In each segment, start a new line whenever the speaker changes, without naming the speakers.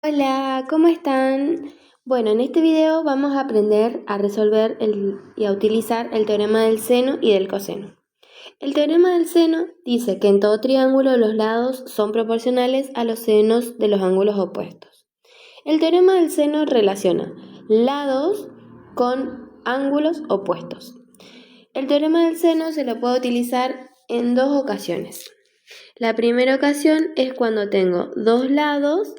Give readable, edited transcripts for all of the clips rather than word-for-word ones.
Hola, ¿cómo están? Bueno, en este video vamos a aprender a resolver y a utilizar el teorema del seno y del coseno. El teorema del seno dice que en todo triángulo los lados son proporcionales a los senos de los ángulos opuestos. El teorema del seno relaciona lados con ángulos opuestos. El teorema del seno se lo puede utilizar en dos ocasiones. La primera ocasión es cuando tengo dos lados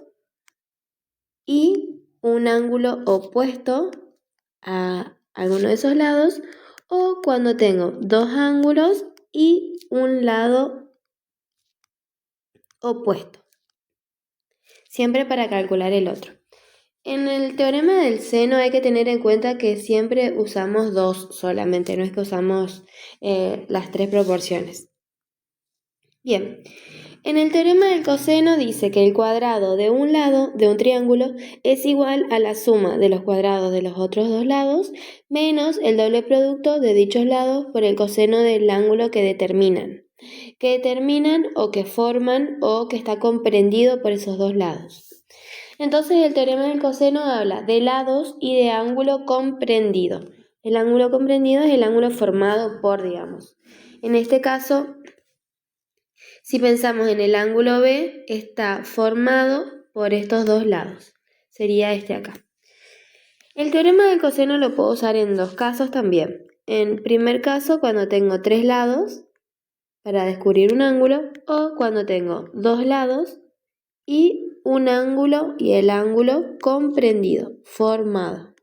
y un ángulo opuesto a alguno de esos lados, o cuando tengo dos ángulos y un lado opuesto, siempre para calcular el otro. En el teorema del seno hay que tener en cuenta que siempre usamos dos solamente, no es que usamos las tres proporciones. Bien, en el teorema del coseno dice que el cuadrado de un lado de un triángulo es igual a la suma de los cuadrados de los otros dos lados menos el doble producto de dichos lados por el coseno del ángulo que determinan o que forman o que está comprendido por esos dos lados. Entonces el teorema del coseno habla de lados y de ángulo comprendido. El ángulo comprendido es el ángulo formado por, digamos. En este caso, si pensamos en el ángulo B, está formado por estos dos lados. Sería este acá. El teorema del coseno lo puedo usar en dos casos también. En primer caso, cuando tengo tres lados para descubrir un ángulo, o cuando tengo dos lados y un ángulo y el ángulo comprendido, formado.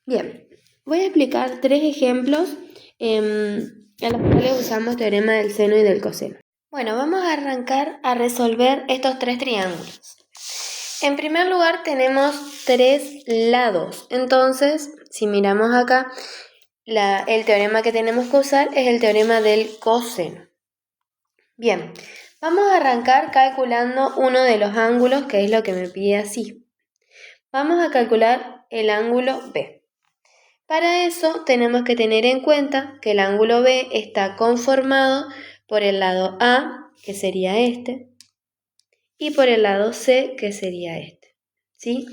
Bien, voy a explicar tres ejemplos en los cuales usamos teorema del seno y del coseno. Bueno, vamos a arrancar a resolver estos tres triángulos. En primer lugar tenemos tres lados. Entonces, si miramos acá, el teorema que tenemos que usar es el teorema del coseno. Bien, vamos a arrancar calculando uno de los ángulos, que es lo que me pide así. Vamos a calcular el ángulo B. Para eso tenemos que tener en cuenta que el ángulo B está conformado por el lado A, que sería este, y por el lado C, que sería este, ¿sí?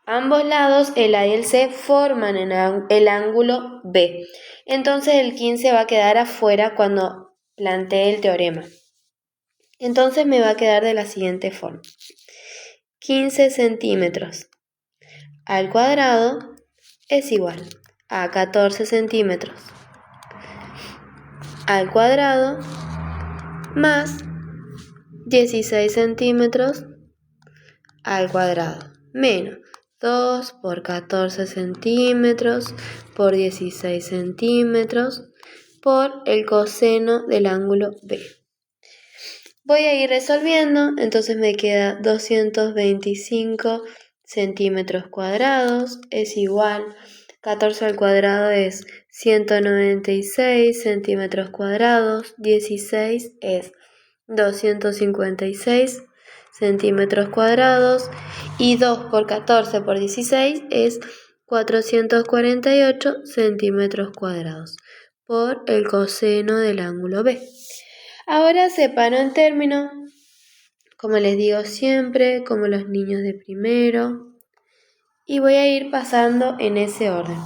Ambos lados, el A y el C, forman el ángulo B. Entonces el 15 va a quedar afuera cuando plantee el teorema. Entonces me va a quedar de la siguiente forma. 15 centímetros al cuadrado es igual a 14 centímetros al cuadrado más 16 centímetros al cuadrado menos 2 por 14 centímetros por 16 centímetros por el coseno del ángulo B. Voy a ir resolviendo, entonces me queda 225 centímetros cuadrados es igual, 14 al cuadrado es 196 centímetros cuadrados, 16 es 256 centímetros cuadrados y 2 por 14 por 16 es 448 centímetros cuadrados por el coseno del ángulo B. Ahora separo en términos, como les digo siempre, como los niños de primero, y voy a ir pasando en ese orden.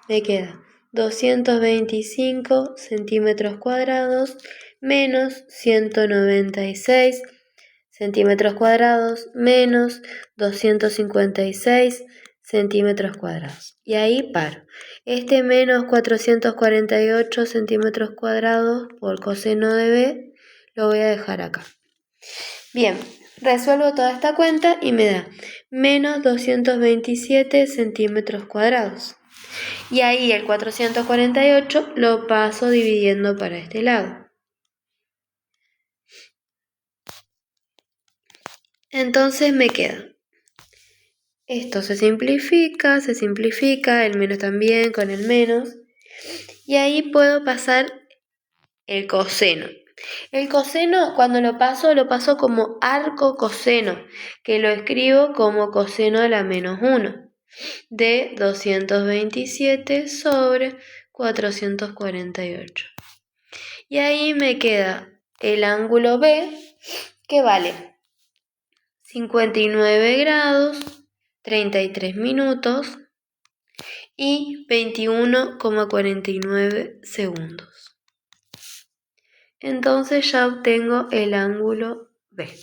Me queda 225 centímetros cuadrados menos 196 centímetros cuadrados menos 256 centímetros cuadrados. Y ahí paro. Este menos 448 centímetros cuadrados por coseno de B lo voy a dejar acá. Bien, resuelvo toda esta cuenta y me da menos 227 centímetros cuadrados. Y ahí el 448 lo paso dividiendo para este lado. Entonces me queda. Esto se simplifica, el menos también con el menos. Y ahí puedo pasar el coseno. El coseno, cuando lo paso como arco coseno, que lo escribo como coseno a la menos 1 de 227 sobre 448. Y ahí me queda el ángulo B, que vale 59 grados, 33 minutos y 21,49 segundos. Entonces ya obtengo el ángulo B.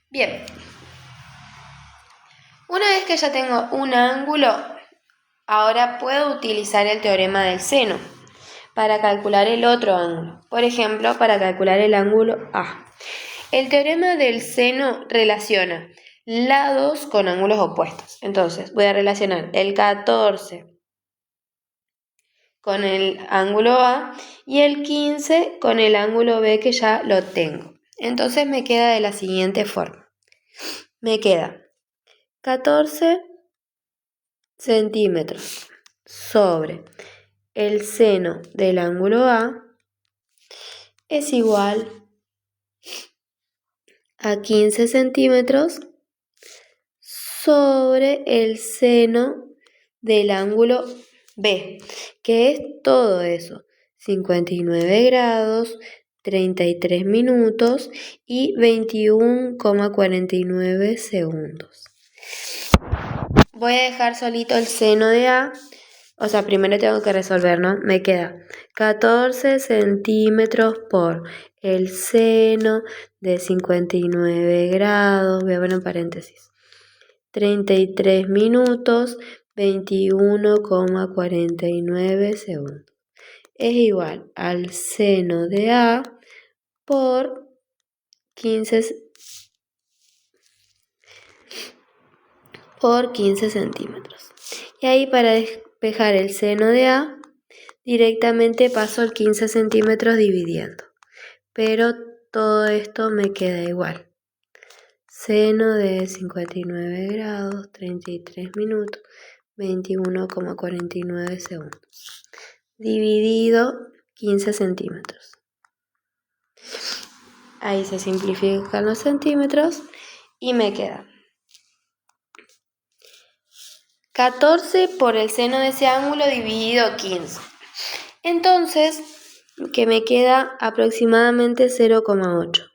Bien. Una vez que ya tengo un ángulo, ahora puedo utilizar el teorema del seno para calcular el otro ángulo. Por ejemplo, para calcular el ángulo A. El teorema del seno relaciona lados con ángulos opuestos. Entonces, voy a relacionar el 14 con el ángulo A y el 15 con el ángulo B, que ya lo tengo. Entonces me queda de la siguiente forma. Me queda 14 centímetros sobre el seno del ángulo A es igual a 15 centímetros sobre el seno del ángulo B, que es todo eso, 59 grados, 33 minutos y 21,49 segundos. Voy a dejar solito el seno de A, o sea, primero tengo que resolver, ¿no? Me queda 14 centímetros por el seno de 59 grados, voy a poner en paréntesis, 33 minutos, 21,49 segundos. Es igual al seno de A por 15 centímetros. Y ahí, para despejar el seno de A, directamente paso el 15 centímetros dividiendo. Pero todo esto me queda igual. Seno de 59 grados, 33 minutos, 21,49 segundos. Dividido 15 centímetros. Ahí se simplifican los centímetros y me queda 14 por el seno de ese ángulo dividido 15. Entonces, que me queda aproximadamente 0,8.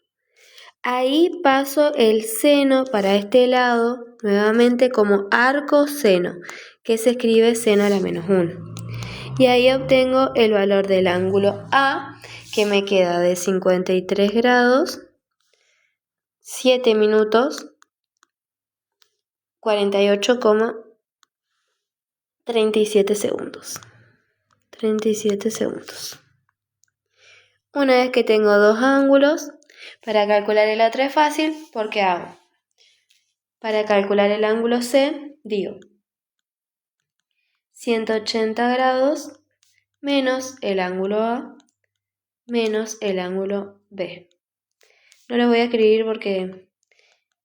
Ahí paso el seno para este lado nuevamente como arco seno, que se escribe seno a la menos 1. Y ahí obtengo el valor del ángulo A, que me queda de 53 grados, 7 minutos, 48,37 segundos. 37 segundos. Una vez que tengo dos ángulos, para calcular el otro es fácil, porque hago, para calcular el ángulo C, digo 180 grados menos el ángulo A menos el ángulo B. No lo voy a escribir porque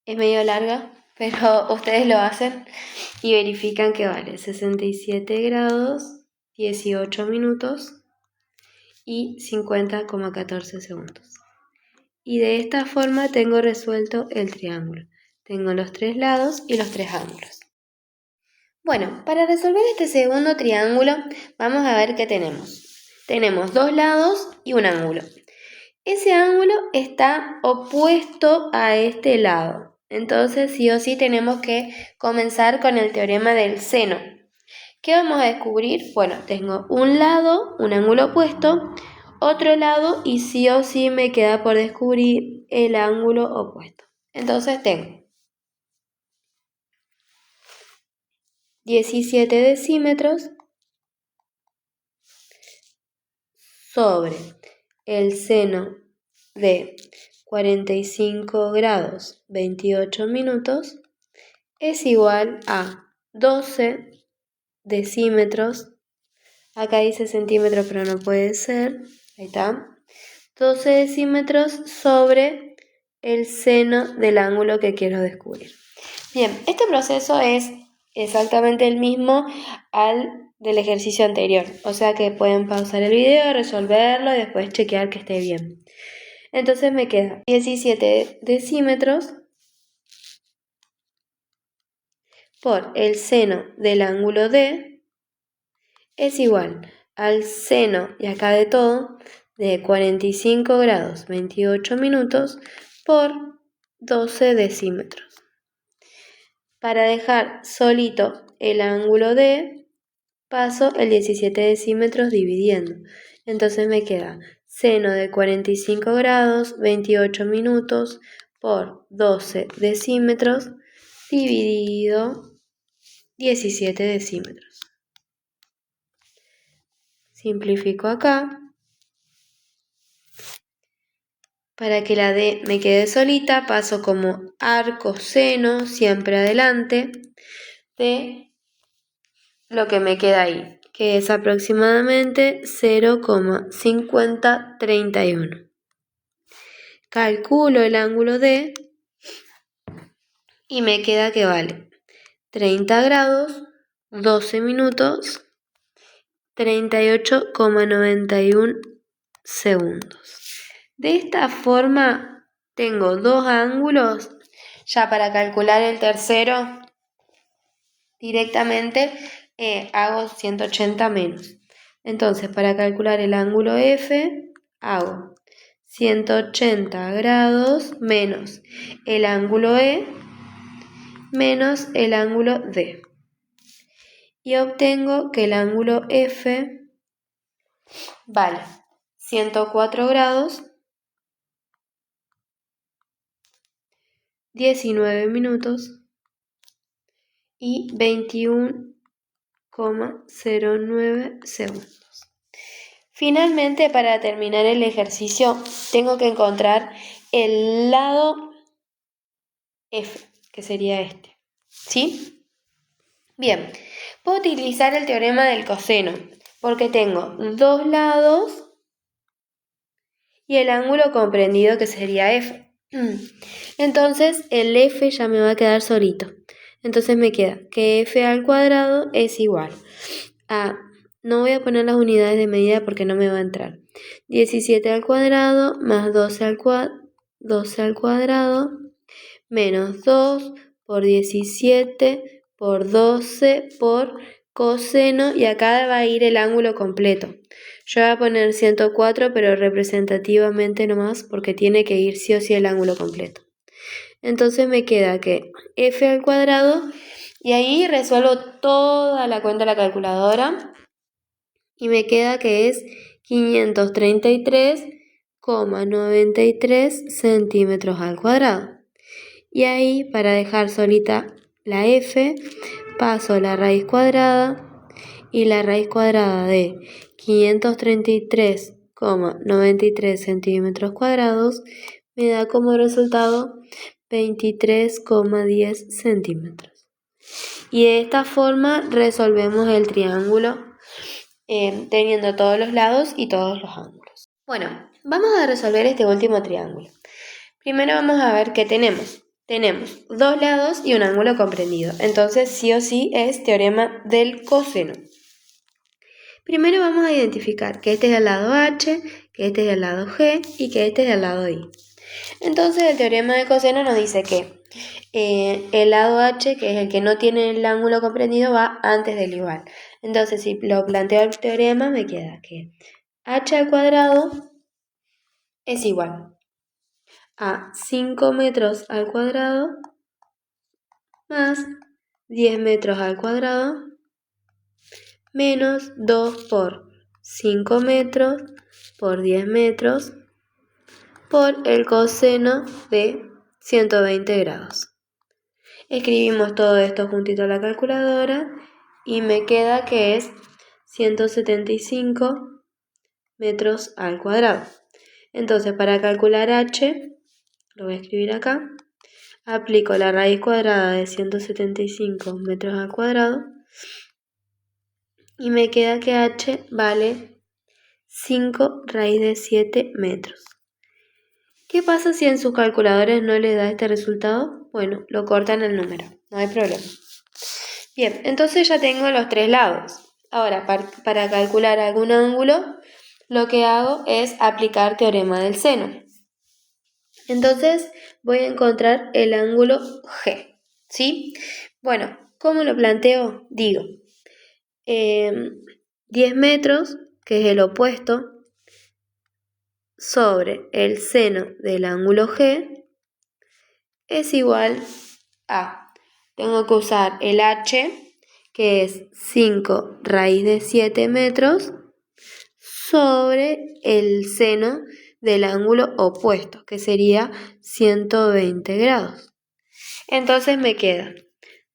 es medio larga, pero ustedes lo hacen y verifican que vale 67 grados, 18 minutos y 50,14 segundos. Y de esta forma tengo resuelto el triángulo. Tengo los tres lados y los tres ángulos. Bueno, para resolver este segundo triángulo, vamos a ver qué tenemos. Tenemos dos lados y un ángulo. Ese ángulo está opuesto a este lado. Entonces, sí o sí tenemos que comenzar con el teorema del seno. ¿Qué vamos a descubrir? Bueno, tengo un lado, un ángulo opuesto, otro lado y sí o sí me queda por descubrir el ángulo opuesto. Entonces tengo 17 decímetros sobre el seno de 45 grados 28 minutos es igual a 12 decímetros. Acá dice centímetros, pero no puede ser. Ahí está. 12 decímetros sobre el seno del ángulo que quiero descubrir. Bien, este proceso es exactamente el mismo al del ejercicio anterior. O sea que pueden pausar el video, resolverlo y después chequear que esté bien. Entonces me queda 17 decímetros por el seno del ángulo D es igual al seno, y acá de todo, de 45 grados 28 minutos por 12 decímetros. para dejar solito el ángulo D, paso el 17 decímetros dividiendo. Entonces me queda seno de 45 grados, 28 minutos por 12 decímetros dividido 17 decímetros. Simplifico acá. Para que la D me quede solita, paso como arco seno siempre adelante de lo que me queda ahí, que es aproximadamente 0,5031. Calculo el ángulo D y me queda que vale 30 grados, 12 minutos, 38,91 segundos. De esta forma tengo dos ángulos. Ya para calcular el tercero directamente hago 180 menos. Entonces para calcular el ángulo F hago 180 grados menos el ángulo E menos el ángulo D. Y obtengo que el ángulo F vale 104 grados, 19 minutos y 21,09 segundos. Finalmente, para terminar el ejercicio, tengo que encontrar el lado F, que sería este. ¿Sí? Bien, puedo utilizar el teorema del coseno, porque tengo dos lados y el ángulo comprendido, que sería F. Entonces, el F ya me va a quedar solito. Entonces me queda que F al cuadrado es igual a, no voy a poner las unidades de medida porque no me va a entrar, 17 al cuadrado más 12 al cuadrado menos 2 por 17 por 12 por coseno, y acá va a ir el ángulo completo. Yo voy a poner 104, pero representativamente nomás, porque tiene que ir sí o sí el ángulo completo. Entonces me queda que F al cuadrado, y ahí resuelvo toda la cuenta de la calculadora, y me queda que es 533,93 centímetros al cuadrado. Y ahí, para dejar solita la F, paso la raíz cuadrada, y la raíz cuadrada de 533,93 centímetros cuadrados me da como resultado 23,10 centímetros. Y de esta forma resolvemos el triángulo teniendo todos los lados y todos los ángulos. Bueno, vamos a resolver este último triángulo. Primero vamos a ver qué tenemos. Tenemos dos lados y un ángulo comprendido. Entonces sí o sí es teorema del coseno. Primero vamos a identificar que este es el lado H, que este es el lado G y que este es el lado I. Entonces el teorema del coseno nos dice que el lado H, que es el que no tiene el ángulo comprendido, va antes del igual. Entonces si lo planteo el teorema me queda que H al cuadrado es igual a 5 metros al cuadrado más 10 metros al cuadrado menos 2 por 5 metros por 10 metros por el coseno de 120 grados. Escribimos todo esto juntito a la calculadora y me queda que es 175 metros al cuadrado. Entonces, para calcular H, lo voy a escribir acá, aplico la raíz cuadrada de 175 metros al cuadrado y me queda que H vale 5 raíz de 7 metros. ¿Qué pasa si en sus calculadores no les da este resultado? Bueno, lo cortan el número, no hay problema. Bien, entonces ya tengo los tres lados. Ahora, para calcular algún ángulo, lo que hago es aplicar teorema del seno. Entonces voy a encontrar el ángulo G, ¿sí? Bueno, ¿cómo lo planteo? Digo, 10 metros, que es el opuesto, sobre el seno del ángulo G es igual a tengo que usar el h, que es 5 raíz de 7 metros, sobre el seno del ángulo opuesto, que sería 120 grados. Entonces me queda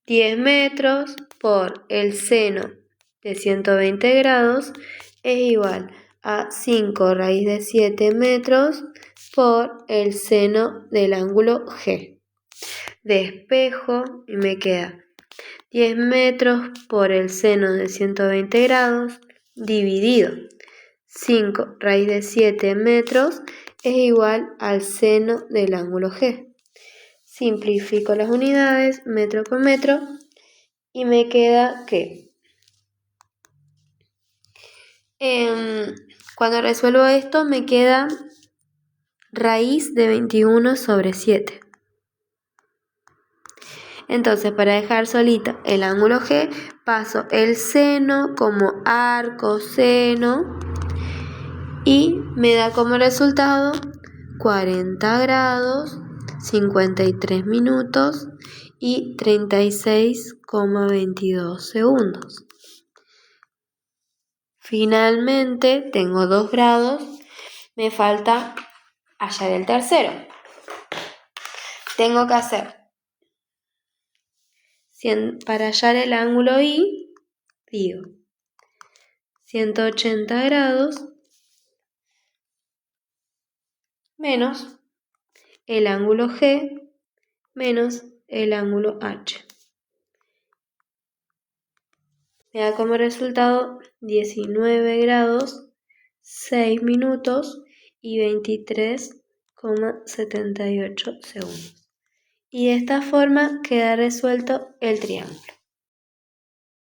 10 metros por el seno de 120 grados es igual a 5 raíz de 7 metros por el seno del ángulo G. Despejo y me queda 10 metros por el seno de 120 grados dividido 5 raíz de 7 metros es igual al seno del ángulo G. Simplifico las unidades metro por metro y me queda que cuando resuelvo esto me queda raíz de 21 sobre 7. Entonces, para dejar solito el ángulo G, paso el seno como arco seno y me da como resultado 40 grados, 53 minutos y 36,22 segundos. Finalmente, tengo 2 grados, me falta hallar el tercero. Tengo que hacer, para hallar el ángulo I, digo 180 grados menos el ángulo G menos el ángulo H. Me da como resultado 19 grados, 6 minutos y 23,78 segundos. Y de esta forma queda resuelto el triángulo.